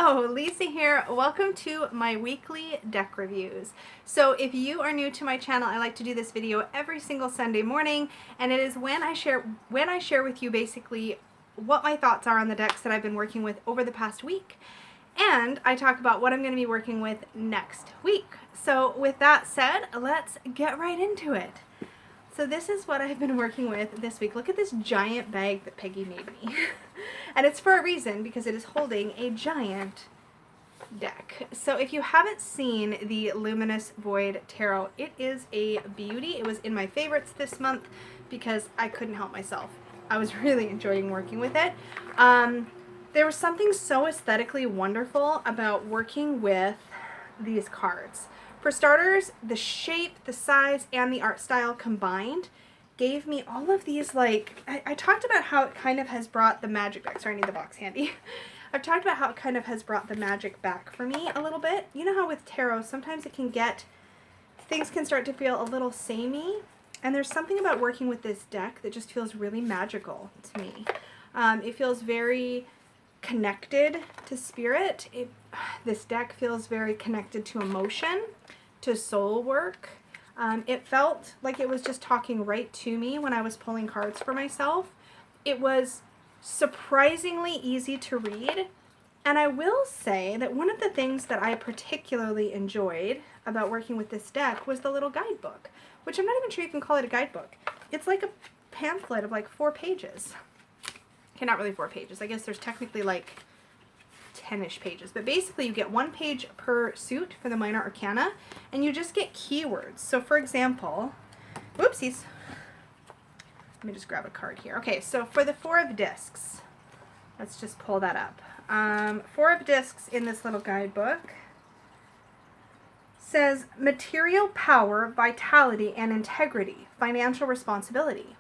Hello, Lisa here. Welcome to my weekly deck reviews. So if you are new to my channel, I like to do this video every single Sunday morning, and it is when I share with you basically what my thoughts are on the decks that I've been working with over the past week. And I talk about what I'm going to be working with next week. So with that said, let's get right into it. So this is what I've been working with this week. Look at this giant bag that Peggy made me. And it's for a reason, because it is holding a giant deck. So if you haven't seen the Luminous Void Tarot, it is a beauty. It was in my favorites this month because I couldn't help myself. I was really enjoying working with it. There was something so aesthetically wonderful about working with these cards. For starters, the shape, the size, and the art style combined gave me all of these, like, I talked about how it kind of has brought the magic back. Sorry, I need the box handy. I've talked about how it kind of has brought the magic back for me a little bit. You know how with tarot, sometimes it can get, things can start to feel a little samey, and there's something about working with this deck that just feels really magical to me. It feels very connected to spirit. This deck feels very connected to emotion, to soul work. It felt like it was just talking right to me when I was pulling cards for myself. It was surprisingly easy to read, and I will say that one of the things that I particularly enjoyed about working with this deck was the little guidebook, which I'm not even sure you can call it a guidebook. It's like a pamphlet of like 4 pages. Okay, not really 4 pages. I guess there's technically like 10-ish pages, but basically you get 1 page per suit for the minor arcana, and you just get keywords. So for example, whoopsies, let me just grab a card here. Okay, so for the 4 of discs, let's just pull that up. 4 of discs in this little guidebook says material power, vitality, and integrity, financial responsibility.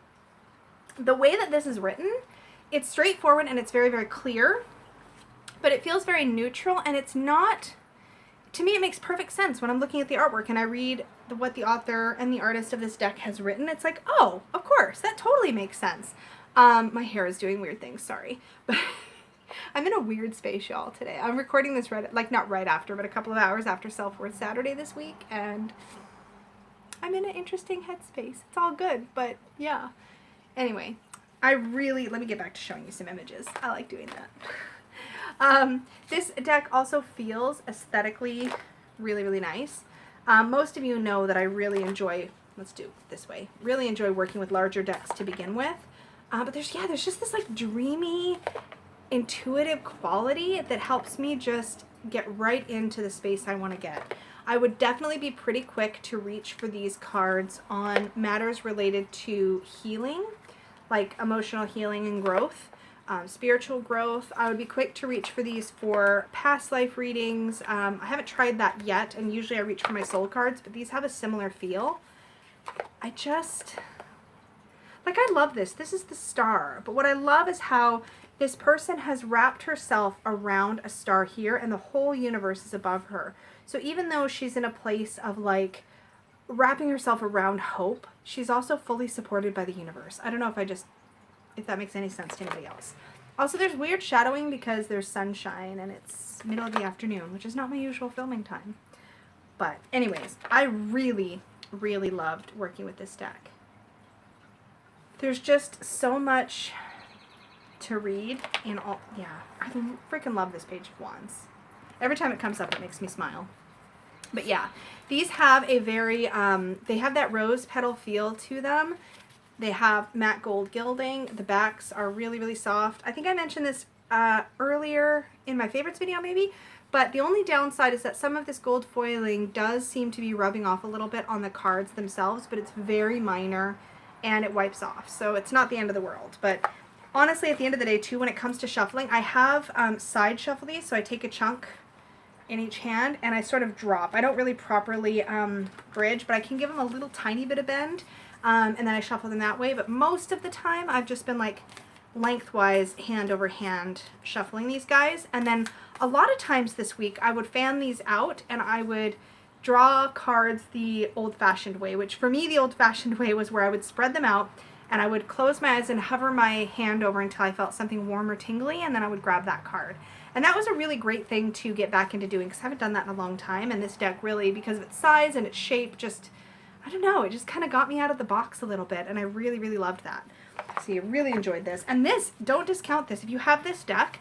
The way that this is written, it's straightforward and it's very, very clear, but it feels very neutral, and it's not, to me it makes perfect sense when I'm looking at the artwork and I read what the author and the artist of this deck has written. It's like, oh, of course, that totally makes sense. My hair is doing weird things, sorry. But I'm in a weird space, y'all, today. I'm recording this not right after, but a couple of hours after Self-Worth Saturday this week, and I'm in an interesting headspace. It's all good, but yeah. Anyway, let me get back to showing you some images. I like doing that. This deck also feels aesthetically really, really nice. Most of you know that I really enjoy, let's do it this way, really enjoy working with larger decks to begin with. But there's just this like dreamy, intuitive quality that helps me just get right into the space I want to get. I would definitely be pretty quick to reach for these cards on matters related to healing, like emotional healing and growth. Spiritual growth. I would be quick to reach for these for past life readings. I haven't tried that yet, and usually I reach for my soul cards, but these have a similar feel. I love this. This is the star, but what I love is how this person has wrapped herself around a star here, and the whole universe is above her. So even though she's in a place of like wrapping herself around hope, she's also fully supported by the universe. I don't know if that makes any sense to anybody else. Also, there's weird shadowing because there's sunshine and it's middle of the afternoon, which is not my usual filming time. But anyways, I really, really loved working with this deck. There's just so much to read in all, yeah, I freaking love this Page of Wands. Every time it comes up, it makes me smile. But yeah, these have a very, they have that rose petal feel to them. They have matte gold gilding. The backs are really, really soft. I think I mentioned this earlier in my favorites video maybe, but the only downside is that some of this gold foiling does seem to be rubbing off a little bit on the cards themselves, but it's very minor and it wipes off. So it's not the end of the world. But honestly, at the end of the day too, when it comes to shuffling, I have side shuffle these, so I take a chunk in each hand and I sort of drop. I don't really properly bridge, but I can give them a little tiny bit of bend. And then I shuffle them that way, but most of the time I've just been like lengthwise, hand over hand, shuffling these guys. And then a lot of times this week I would fan these out and I would draw cards the old-fashioned way, which for me the old-fashioned way was where I would spread them out and I would close my eyes and hover my hand over until I felt something warm or tingly, and then I would grab that card. And that was a really great thing to get back into doing because I haven't done that in a long time. And this deck really, because of its size and its shape, just, I don't know, it just kind of got me out of the box a little bit. And I really, really loved that. So you really enjoyed this. And this, don't discount this. If you have this deck,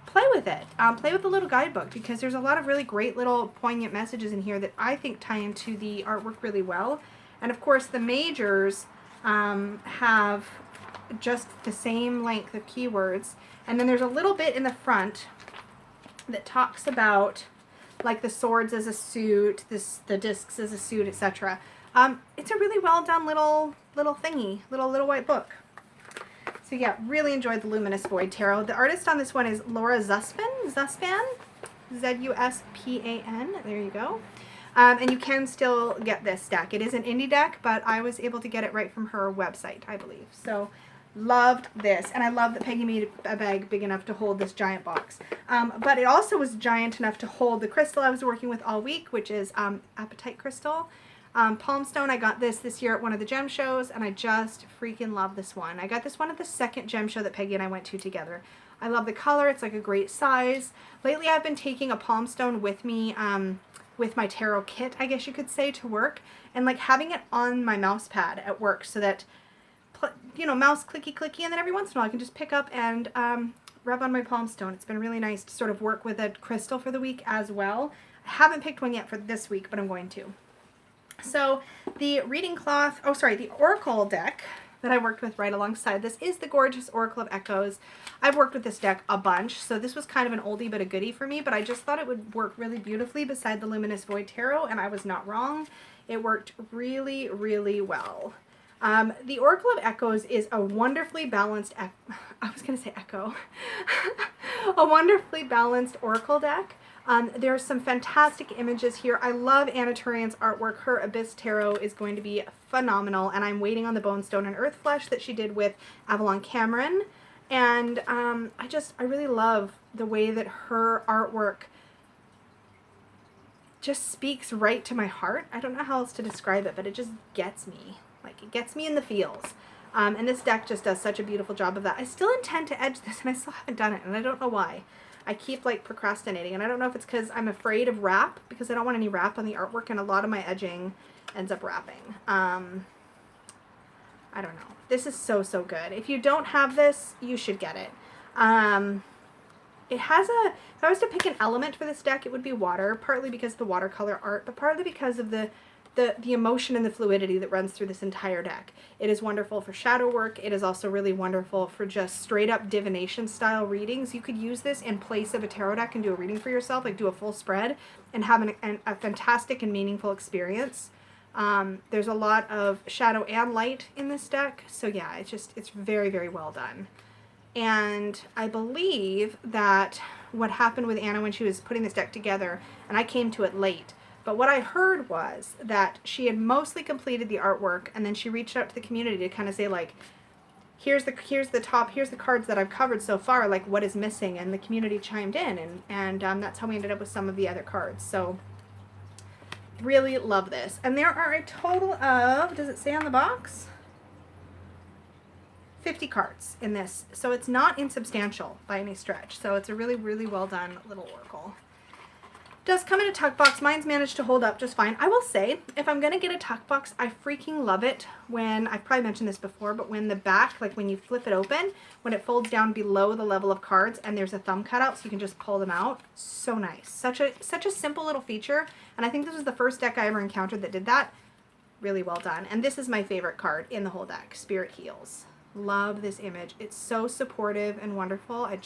play with it. Play with the little guidebook because there's a lot of really great little poignant messages in here that I think tie into the artwork really well. And of course the majors have just the same length of keywords. And then there's a little bit in the front that talks about like the swords as a suit, the discs as a suit, etc. It's a really well done little thingy, little white book. So yeah, really enjoyed the Luminous Void Tarot. The artist on this one is Laura Zuspan, Z-U-S-P-A-N. There you go. And you can still get this deck. It is an indie deck, but I was able to get it right from her website, I believe. So loved this. And I love that Peggy made a bag big enough to hold this giant box. But it also was giant enough to hold the crystal I was working with all week, which is Apatite Crystal. Palmstone, I got this year at one of the gem shows, and I just freaking love this one. I got this one at the second gem show that Peggy and I went to together. I love the color. It's like a great size. Lately, I've been taking a Palmstone with me with my tarot kit, I guess you could say, to work, and like having it on my mouse pad at work so that, you know, mouse clicky, and then every once in a while I can just pick up and rub on my Palmstone. It's been really nice to sort of work with a crystal for the week as well. I haven't picked one yet for this week, but I'm going to. So the reading cloth, the Oracle deck that I worked with right alongside this is the gorgeous Oracle of Echoes. I've worked with this deck a bunch, so this was kind of an oldie but a goodie for me, but I just thought it would work really beautifully beside the Luminous Void Tarot, and I was not wrong. It worked really, really well. The Oracle of Echoes is a wonderfully balanced, a wonderfully balanced Oracle deck. There's some fantastic images here. I love Anna Turian's artwork. Her Abyss Tarot is going to be phenomenal, and I'm waiting on the Bone Stone and Earth Flesh that she did with Avalon Cameron. And I really love the way that her artwork just speaks right to my heart. I don't know how else to describe it, but it just gets me. Like, it gets me in the feels. And this deck just does such a beautiful job of that. I still intend to edge this, and I still haven't done it, and I don't know why. I keep like procrastinating, and I don't know if it's because I'm afraid of wrap, because I don't want any wrap on the artwork, and a lot of my edging ends up wrapping. I don't know. This is so, so good. If you don't have this, you should get it. It has if I was to pick an element for this deck, it would be water, partly because of the watercolor art, but partly because of the emotion and the fluidity that runs through this entire deck. It is wonderful for shadow work. It is also really wonderful for just straight up divination style readings. You could use this in place of a tarot deck and do a reading for yourself, like do a full spread and have a fantastic and meaningful experience. There's a lot of shadow and light in this deck. So yeah, it's very, very well done. And I believe that what happened with Anna when she was putting this deck together, and I came to it late, but what I heard was that she had mostly completed the artwork, and then she reached out to the community to kind of say, like, here's the cards that I've covered so far, like, what is missing? And the community chimed in, and that's how we ended up with some of the other cards. So really love this. And there are a total of, does it say on the box? 50 cards in this. So it's not insubstantial by any stretch. So it's a really, really well done little oracle. Does come in a tuck box. Mine's managed to hold up just fine. I will say, if I'm going to get a tuck box, I freaking love it when, I've probably mentioned this before, but when the back, like when you flip it open, when it folds down below the level of cards and there's a thumb cutout so you can just pull them out. So nice. Such a simple little feature. And I think this was the first deck I ever encountered that did that. Really well done. And this is my favorite card in the whole deck, Spirit Heals. Love this image. It's so supportive and wonderful. I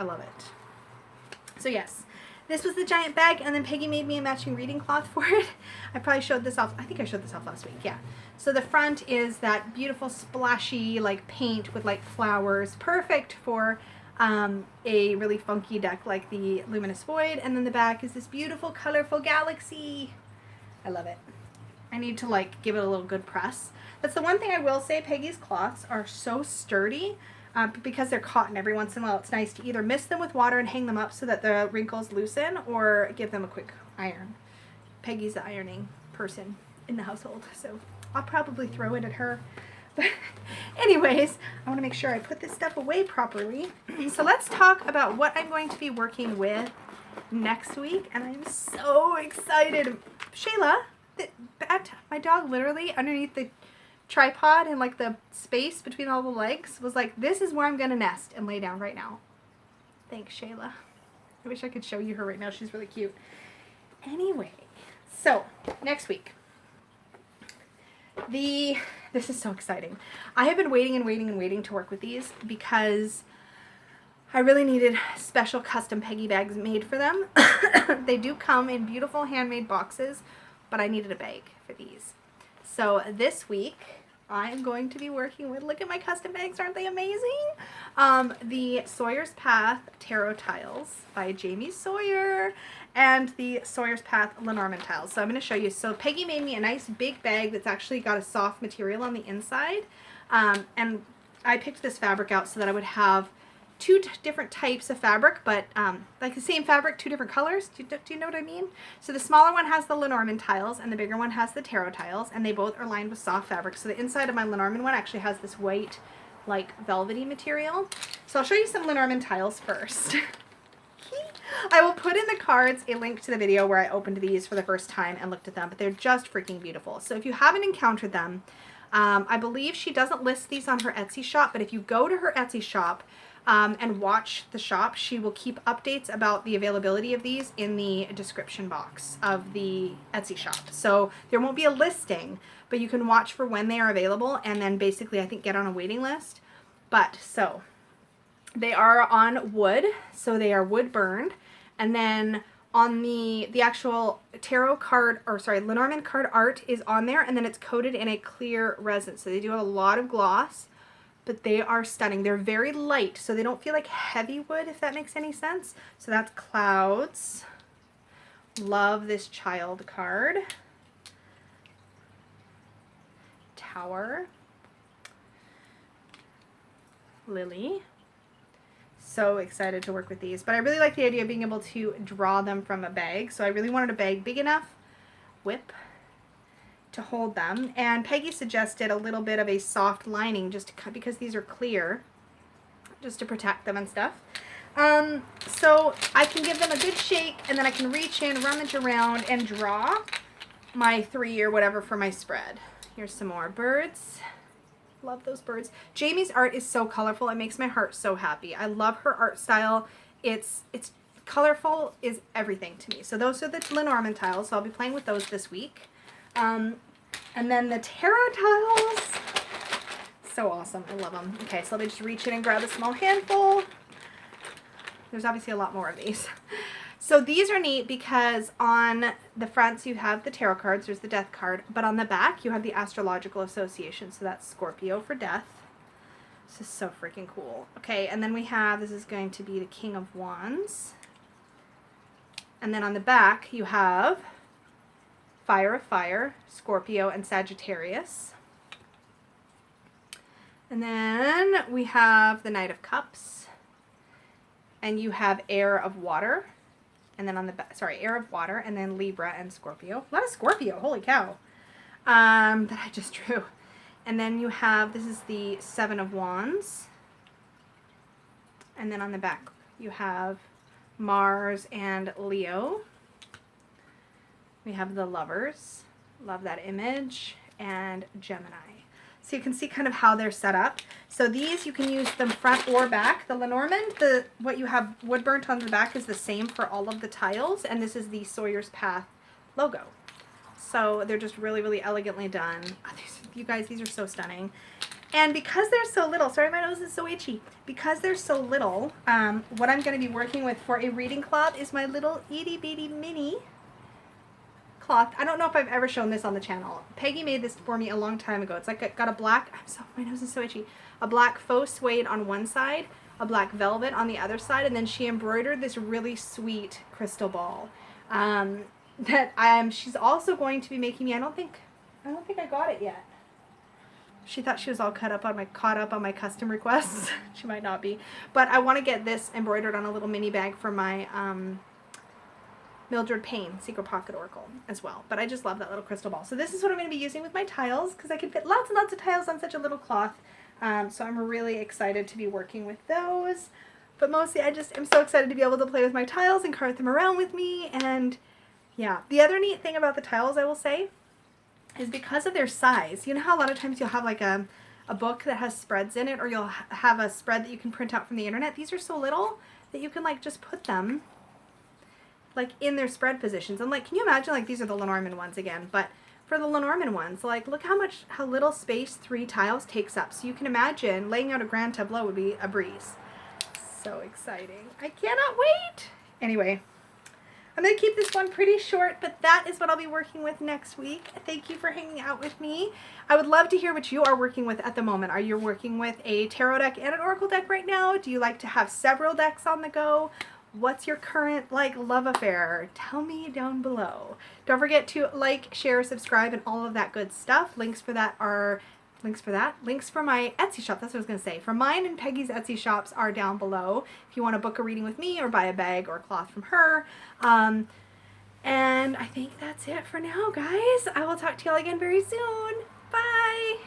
love it. So yes. This was the giant bag, and then Peggy made me a matching reading cloth for it. I probably showed this off. I think I showed this off last week, yeah. So the front is that beautiful splashy like paint with like flowers, perfect for a really funky deck like the Luminous Void. And then the back is this beautiful, colorful galaxy. I love it. I need to like give it a little good press. That's the one thing I will say, Peggy's cloths are so sturdy. Because they're cotton, every once in a while it's nice to either mist them with water and hang them up so that the wrinkles loosen, or give them a quick iron. Peggy's the ironing person in the household, so I'll probably throw it at her. But Anyways, I want to make sure I put this stuff away properly. So let's talk about what I'm going to be working with next week, and I'm so excited. Shayla, my dog, literally underneath the tripod and like the space between all the legs was like, this is where I'm gonna nest and lay down right now. Thanks, Shayla. I wish I could show you her right now. She's really cute. Anyway, so next week, this is so exciting. I have been waiting and waiting and waiting to work with these because I really needed special custom Peggy bags made for them. They do come in beautiful handmade boxes, but I needed a bag for these. So this week, I am going to be working with, look at my custom bags, aren't they amazing? The Sawyer's Path Tarot Tiles by Jamie Sawyer and the Sawyer's Path Lenormand tiles. So I'm going to show you. So Peggy made me a nice big bag that's actually got a soft material on the inside. And I picked this fabric out so that I would have two different types of fabric, but like the same fabric, two different colors. Do you know what I mean? So the smaller one has the Lenormand tiles and the bigger one has the tarot tiles, and they both are lined with soft fabric. So the inside of my Lenormand one actually has this white, like velvety material. So I'll show you some Lenormand tiles first. I will put in the cards a link to the video where I opened these for the first time and looked at them, but they're just freaking beautiful. So if you haven't encountered them, I believe she doesn't list these on her Etsy shop, but if you go to her Etsy shop, and watch the shop, she will keep updates about the availability of these in the description box of the Etsy shop. So there won't be a listing, but you can watch for when they are available and then basically I think get on a waiting list. But so they are on wood, so they are wood burned, and then on the actual tarot card, or sorry, Lenormand card art is on there, and then it's coated in a clear resin. So they do a lot of gloss, but they are stunning. They're very light, so they don't feel like heavy wood, if that makes any sense. So that's Clouds. Love this Child card. Tower. Lily. So excited to work with these, but I really like the idea of being able to draw them from a bag. So I really wanted a bag big enough, whip, to hold them, and Peggy suggested a little bit of a soft lining just to cut, because these are clear, just to protect them and stuff. So I can give them a good shake, and then I can reach in, rummage around, and draw my 3 or whatever for my spread. Here's some more birds. Love those birds. Jamie's art is so colorful. It makes my heart so happy. I love her art style. It's colorful is everything to me. So those are the Lenormand tiles. So I'll be playing with those this week. And then the tarot tiles, so awesome. I love them. Okay, so let me just reach in and grab a small handful. There's obviously a lot more of these. So these are neat because on the fronts you have the tarot cards, there's the death card, but on the back you have the astrological association. So that's Scorpio for death. This is so freaking cool. Okay, and then we have, this is going to be the King of Wands. And then on the back you have Fire of Fire, Scorpio, and Sagittarius. And then we have the Knight of Cups. And you have Air of Water. And then on the back, sorry, Air of Water, and then Libra and Scorpio. A lot of Scorpio, holy cow. That I just drew. And then you have, this is the Seven of Wands. And then on the back you have Mars and Leo. We have the Lovers, love that image, and Gemini. So you can see kind of how they're set up. So these, you can use them front or back. The Lenormand, what you have wood burnt on the back is the same for all of the tiles, and this is the Sawyer's Path logo. So they're just really, really elegantly done. Oh, you guys, these are so stunning. And because they're so little, sorry my nose is so itchy. Because they're so little, what I'm going to be working with for a reading cloth is my little itty bitty mini cloth. I don't know if I've ever shown this on the channel. Peggy made this for me a long time ago. It's like got a black, my nose is so itchy, a black faux suede on one side, a black velvet on the other side, and then she embroidered this really sweet crystal ball that she's also going to be making me. I don't think I got it yet. She thought she was all caught up on my custom requests. She might not be, but I want to get this embroidered on a little mini bag for my Mildred Payne Secret Pocket Oracle as well. But I just love that little crystal ball. So this is what I'm going to be using with my tiles, because I can fit lots and lots of tiles on such a little cloth. So I'm really excited to be working with those. But mostly I just am so excited to be able to play with my tiles and cart them around with me. And yeah, the other neat thing about the tiles, I will say, is because of their size. You know how a lot of times you'll have like a book that has spreads in it, or you'll have a spread that you can print out from the internet. These are so little that you can like just put them like in their spread positions. And like, can you imagine, like, these are the Lenormand ones again, but for the Lenormand ones, like, look how little space 3 tiles takes up. So you can imagine laying out a grand tableau would be a breeze. So exciting. I cannot wait. Anyway, I'm going to keep this one pretty short, but that is what I'll be working with next week. Thank you for hanging out with me. I would love to hear what you are working with at the moment. Are you working with a tarot deck and an oracle deck right now? Do you like to have several decks on the go? What's your current, like, love affair? Tell me down below. Don't forget to like, share, subscribe, and all of that good stuff. Links for my Etsy shop. That's what I was going to say. For mine and Peggy's Etsy shops are down below if you want to book a reading with me or buy a bag or a cloth from her. And I think that's it for now, guys. I will talk to y'all again very soon. Bye!